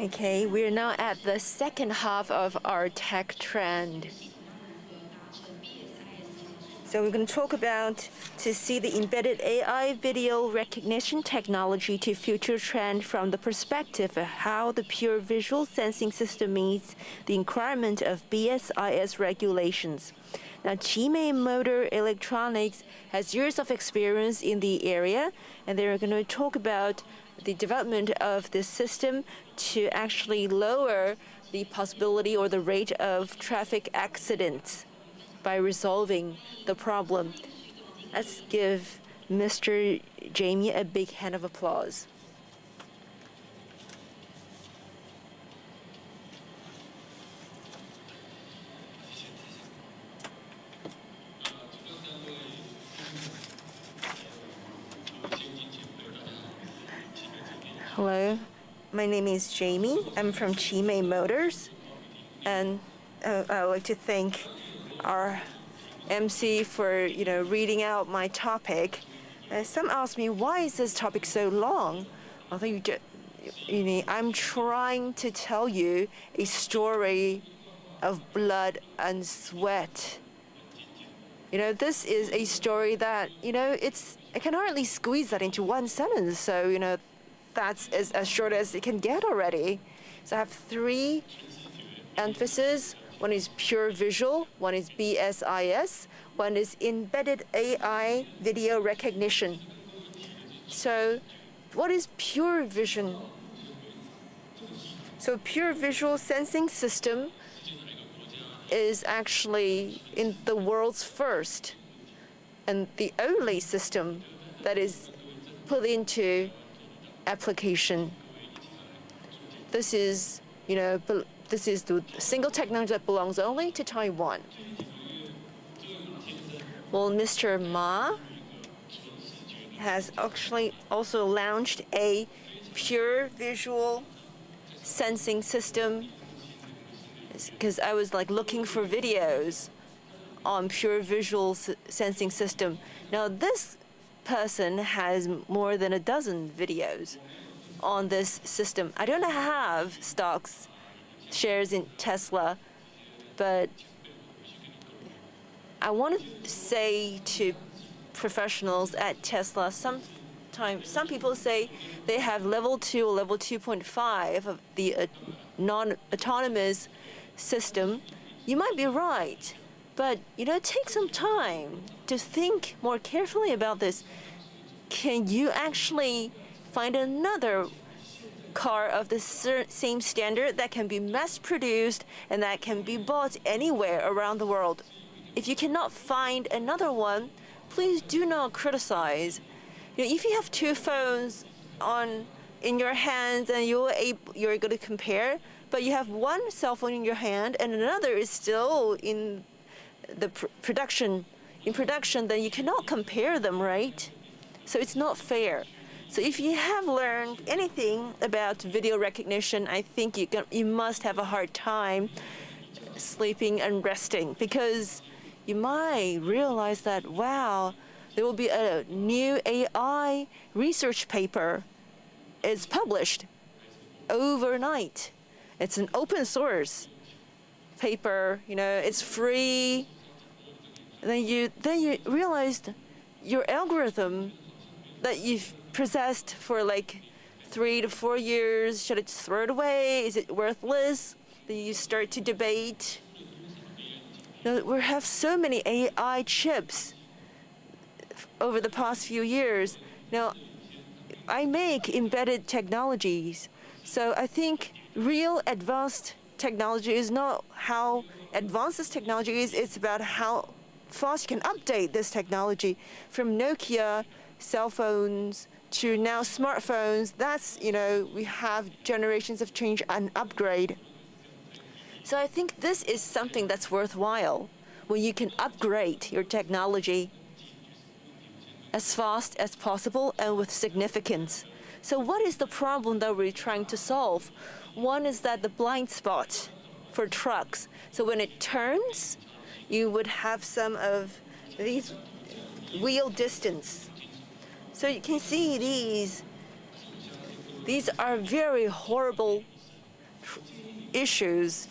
Okay, we're now at the second half of our tech trend. So we're going to talk about to see the embedded AI video recognition technology to future trend from the perspective of how the pure visual sensing system meets the requirement of BSIS regulations. Now, Chimei Motor Electronics has years of experience in the area, and they're going to talk about the development of this system to actually lower the possibility or the rate of traffic accidents by resolving the problem. Let's give Mr. Jamie a big hand of applause. Hello, my name is Jamie. I'm from Chimei Motors, and I would like to thank our MC for reading out my topic. Some ask me, why is this topic so long? I think I'm trying to tell you a story of blood and sweat. This is a story that I can hardly squeeze that into one sentence. So that's as short as it can get already. So I have three emphases. One is pure visual, one is BSIS, one is embedded AI video recognition. So what is pure vision? So pure visual sensing system is actually in the world's first and the only system that is put into application. This is, this is the single technology that belongs only to Taiwan. Well, Mr. Ma has actually also launched a pure visual sensing system, because I was looking for videos on pure visual sensing system. Now this person has more than a dozen videos on this system. I don't have stocks, shares in Tesla, but I want to say to professionals at Tesla, some people say they have level 2 or level 2.5 of the non-autonomous system. You might be right, but take some time to think more carefully about this. Can you actually find another car of the same standard that can be mass-produced and that can be bought anywhere around the world? If you cannot find another one, please do not criticize. If you have two phones in your hands and you're going to compare, but you have one cell phone in your hand and another is still in the production, then you cannot compare them, right? So it's not fair. So if you have learned anything about video recognition, I think you must have a hard time sleeping and resting, because you might realize that, wow, there will be a new AI research paper. It's published overnight. It's an open source paper, it's free. Then you realized your algorithm that you've possessed for 3 to 4 years, should I just throw it away? Is it worthless? Then you start to debate. We have so many AI chips over the past few years. Now, I make embedded technologies, so I think real advanced technology is not how advanced this technology is, it's about how fast you can update this technology. From Nokia cell phones to now smartphones, that's, we have generations of change and upgrade. So I think this is something that's worthwhile, when you can upgrade your technology as fast as possible and with significance. So what is the problem that we're trying to solve? One is that the blind spot for trucks. So when it turns, you would have some of these wheel distance. So you can see these are very horrible issues.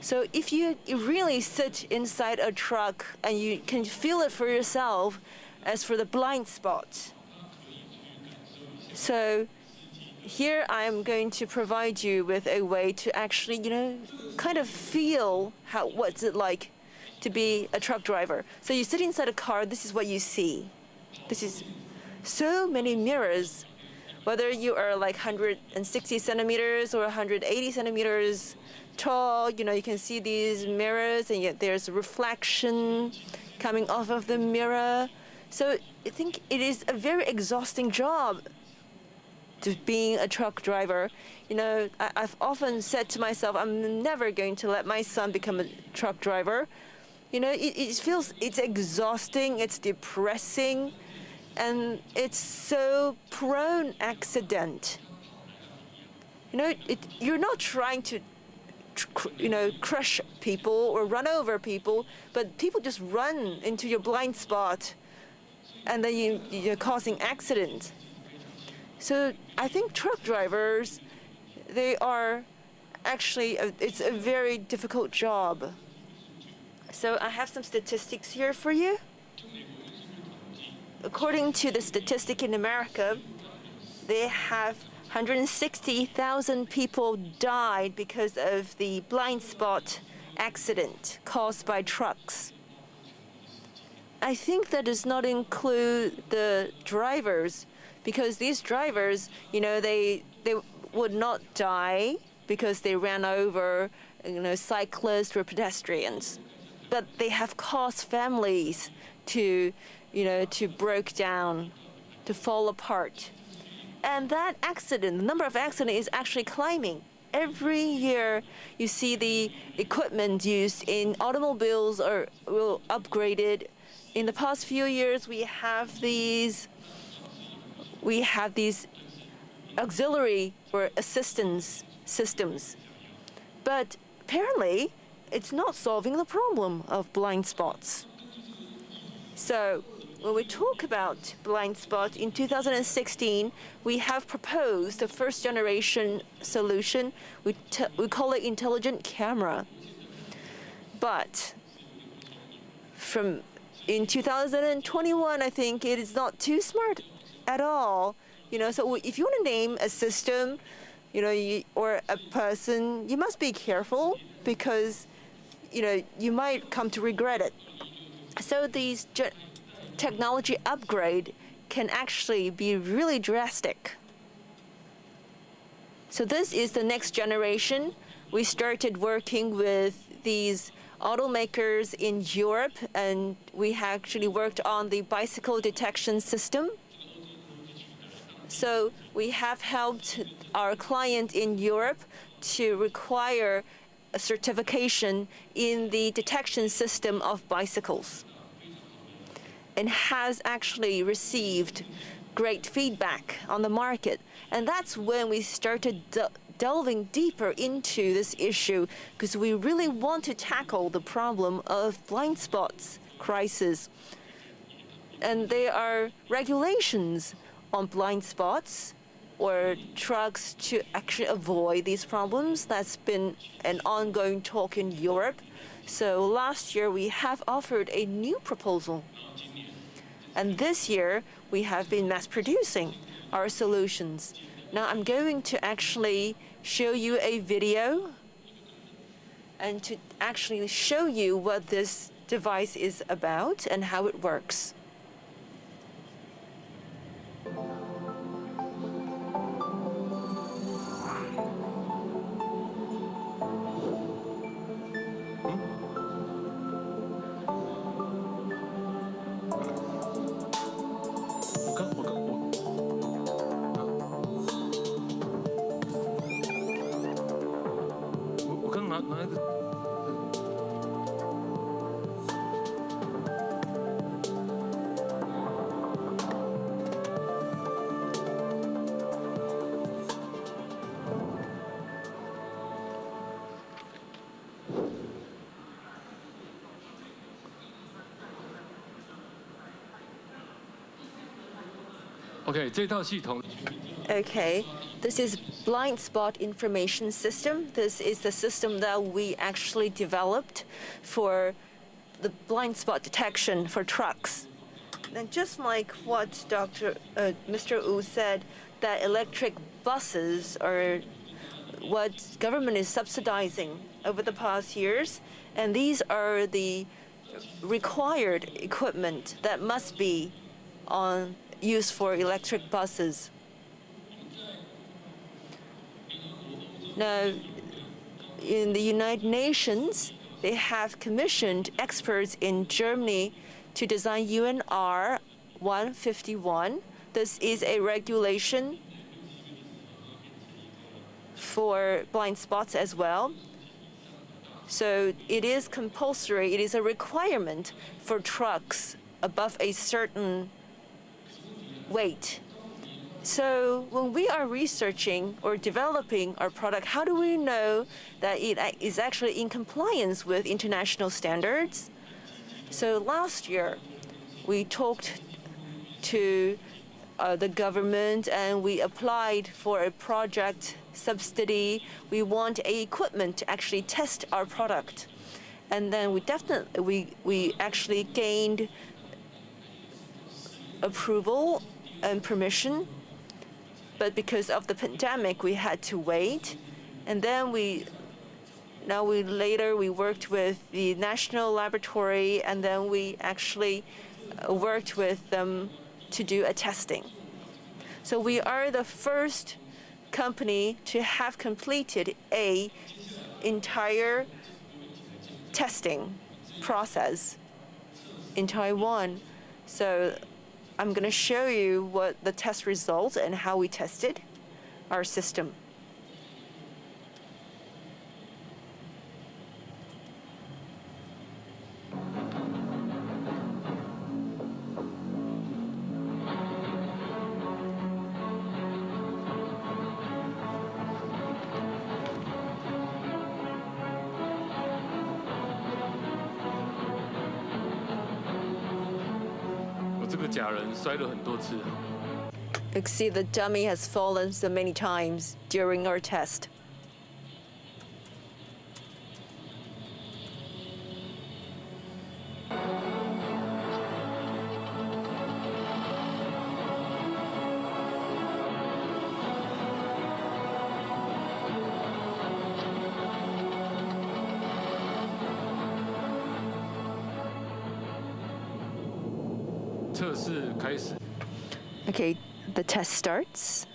So if you really sit inside a truck and you can feel it for yourself, as for the blind spot. So here I am going to provide you with a way to actually, kind of feel what's it like to be a truck driver. So you sit inside a car, this is what you see. This is so many mirrors, whether you are like 160 centimeters or 180 centimeters tall, you can see these mirrors, and yet there's reflection coming off of the mirror. So I think it is a very exhausting job to being a truck driver. I've often said to myself, I'm never going to let my son become a truck driver. It feels, it's exhausting, it's depressing, and it's so prone accident. You're not trying to, crush people or run over people, but people just run into your blind spot, and then you're causing accidents. So I think truck drivers, they are actually, it's a very difficult job. So I have some statistics here for you. According to the statistic in America, they have 160,000 people died because of the blind spot accident caused by trucks. I think that does not include the drivers, because these drivers, they would not die because they ran over, cyclists or pedestrians. But they have caused families to break down, to fall apart. And that accident, the number of accidents is actually climbing. Every year, you see the equipment used in automobiles are upgraded. In the past few years, we have these auxiliary or assistance systems. But apparently, it's not solving the problem of blind spots. So when we talk about blind spot, in 2016, we have proposed the first generation solution. We call it intelligent camera. But in 2021, I think it is not too smart at all. So if you want to name a system, or a person, you must be careful, because, you might come to regret it. So these technology upgrade can actually be really drastic. So this is the next generation. We started working with these automakers in Europe, and we actually worked on the bicycle detection system. So we have helped our client in Europe to require a certification in the detection system of bicycles, and has actually received great feedback on the market. And that's when we started delving deeper into this issue, because we really want to tackle the problem of blind spots crisis. And there are regulations on blind spots or trucks to actually avoid these problems. That's been an ongoing talk in Europe. So last year we have offered a new proposal. And this year we have been mass producing our solutions. Now I'm going to actually show you a video and to actually show you what this device is about and how it works. OK， 这套系统。Okay, this is blind spot information system. This is the system that we actually developed for the blind spot detection for trucks. And just like what Mr. Wu said, that electric buses are what government is subsidizing over the past years, and these are the required equipment that must be used for electric buses. Now, in the United Nations, they have commissioned experts in Germany to design UNR 151. This is a regulation for blind spots as well. So it is compulsory, it is a requirement for trucks above a certain weight. So when we are researching or developing our product, how do we know that it is actually in compliance with international standards? So last year, we talked to the government and we applied for a project subsidy. We want equipment to actually test our product. And then we actually gained approval and permission. But because of the pandemic, we had to wait. And then later we worked with the national laboratory, and then we actually worked with them to do a testing. So we are the first company to have completed a entire testing process in Taiwan. So I'm going to show you what the test results and how we tested our system. You can see the dummy has fallen so many times during our test. Okay, the test starts.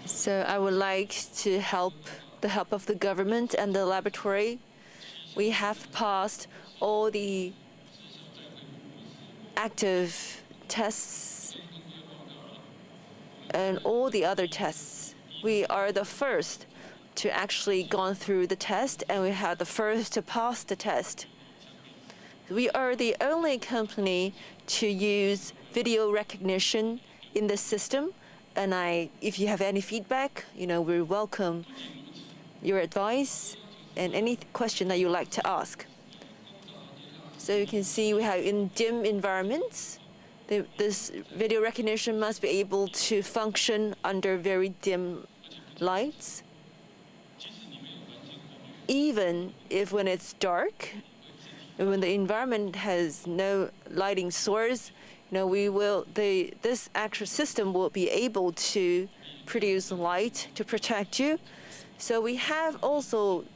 So I would like to help the help of the government and the laboratory. We have passed all the active tests and all the other tests. We are the first to actually gone through the test, and we are the first to pass the test. We are the only company to use video recognition in the system, and if you have any feedback, we welcome your advice and any question that you'd like to ask. So you can see we have in dim environments, this video recognition must be able to function under very dim lights. Even if when it's dark, And when the environment has no lighting source, this actual system will be able to produce light to protect you. So we have also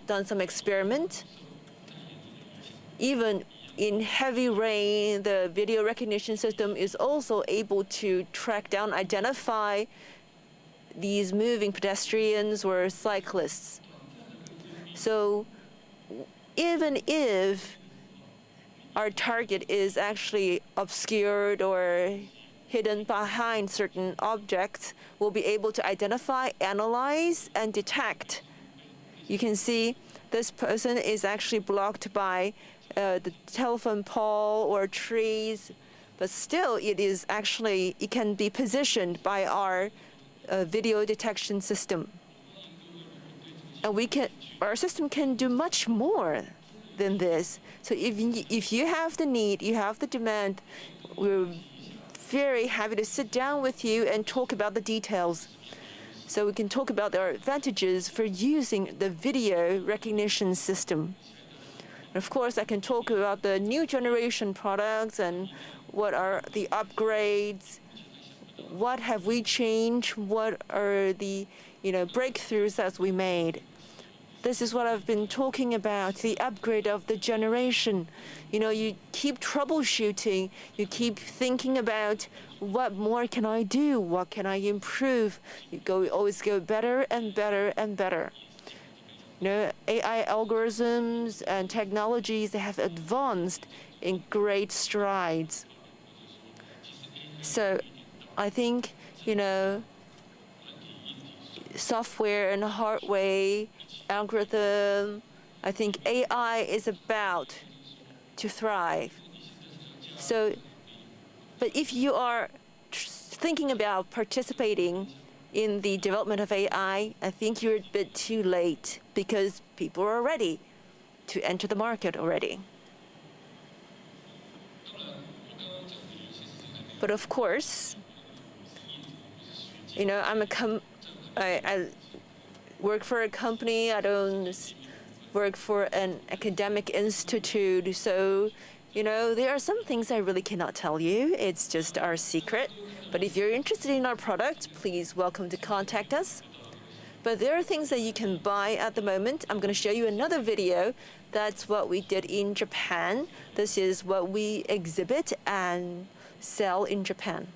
done some experiment. Even in heavy rain, the video recognition system is also able to track down, identify these moving pedestrians or cyclists. So even if our target is actually obscured or hidden behind certain objects, we'll be able to identify, analyze, and detect. You can see this person is actually blocked by the telephone pole or trees, but still it can be positioned by our video detection system. And our system can do much more than this. So if you have the need, you have the demand, we're very happy to sit down with you and talk about the details. So we can talk about our advantages for using the video recognition system. And of course, I can talk about the new generation products and what are the upgrades, what have we changed, what are the breakthroughs that we made. This is what I've been talking about, the upgrade of the generation. You keep troubleshooting, you keep thinking about what more can I do, what can I improve. You always go better and better and better. AI algorithms and technologies, they have advanced in great strides. So I think, software and hardware, algorithm, I think AI is about to thrive. So, but if you are thinking about participating in the development of AI, I think you're a bit too late because people are ready to enter the market already. But of course, I work for a company. I don't work for an academic institute. So, there are some things I really cannot tell you. It's just our secret. But if you're interested in our product, please welcome to contact us. But there are things that you can buy at the moment. I'm going to show you another video. That's what we did in Japan. This is what we exhibit and sell in Japan.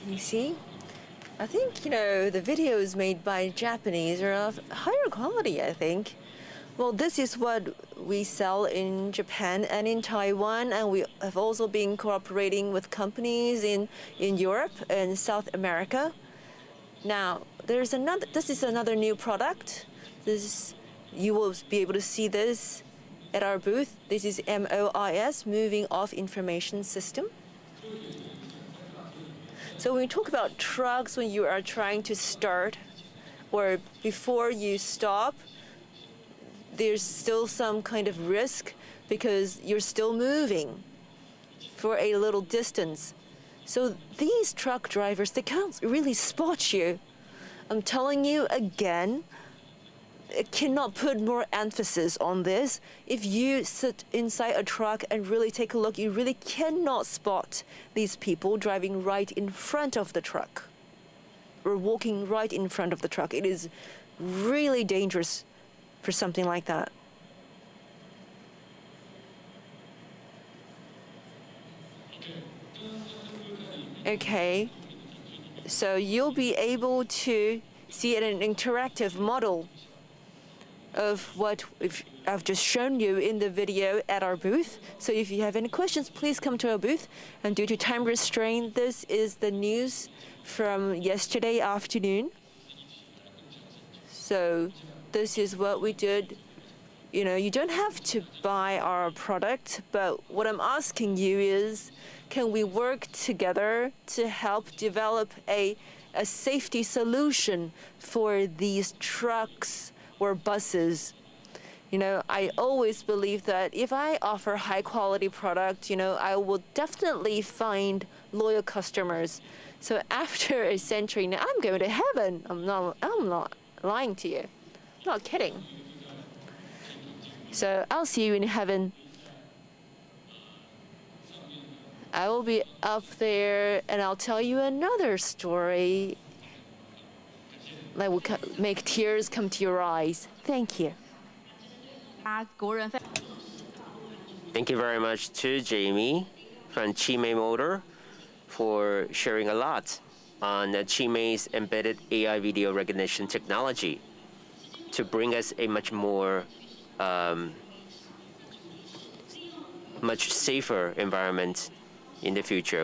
You see? I think, the videos made by Japanese are of higher quality, I think. Well, this is what we sell in Japan and in Taiwan, and we have also been cooperating with companies in Europe and South America. Now, this is another new product. You will be able to see this at our booth. This is MOIS, Moving Off Information System. So when we talk about trucks, when you are trying to start or before you stop, there's still some kind of risk because you're still moving for a little distance. So these truck drivers, they can't really spot you. I'm telling you again, I cannot put more emphasis on this. If you sit inside a truck and really take a look, you really cannot spot these people driving right in front of the truck or walking right in front of the truck. It is really dangerous for something like that. Okay, so you'll be able to see an interactive model of what I've just shown you in the video at our booth. So if you have any questions, please come to our booth. And due to time restraint, this is the news from yesterday afternoon. So this is what we did. You know, you don't have to buy our product, but what I'm asking you is, can we work together to help develop a safety solution for these trucks or buses? You know, I always believe that if I offer high quality product, you know, I will definitely find loyal customers. So after a century now, I'm going to heaven. I'm not lying to you. I'm not kidding. So I'll see you in heaven. I will be up there and I'll tell you another story that will make tears come to your eyes. Thank you. Thank you very much to Jamie from Chimei Motor for sharing a lot on Chimei's embedded AI video recognition technology to bring us a much more much safer environment in the future.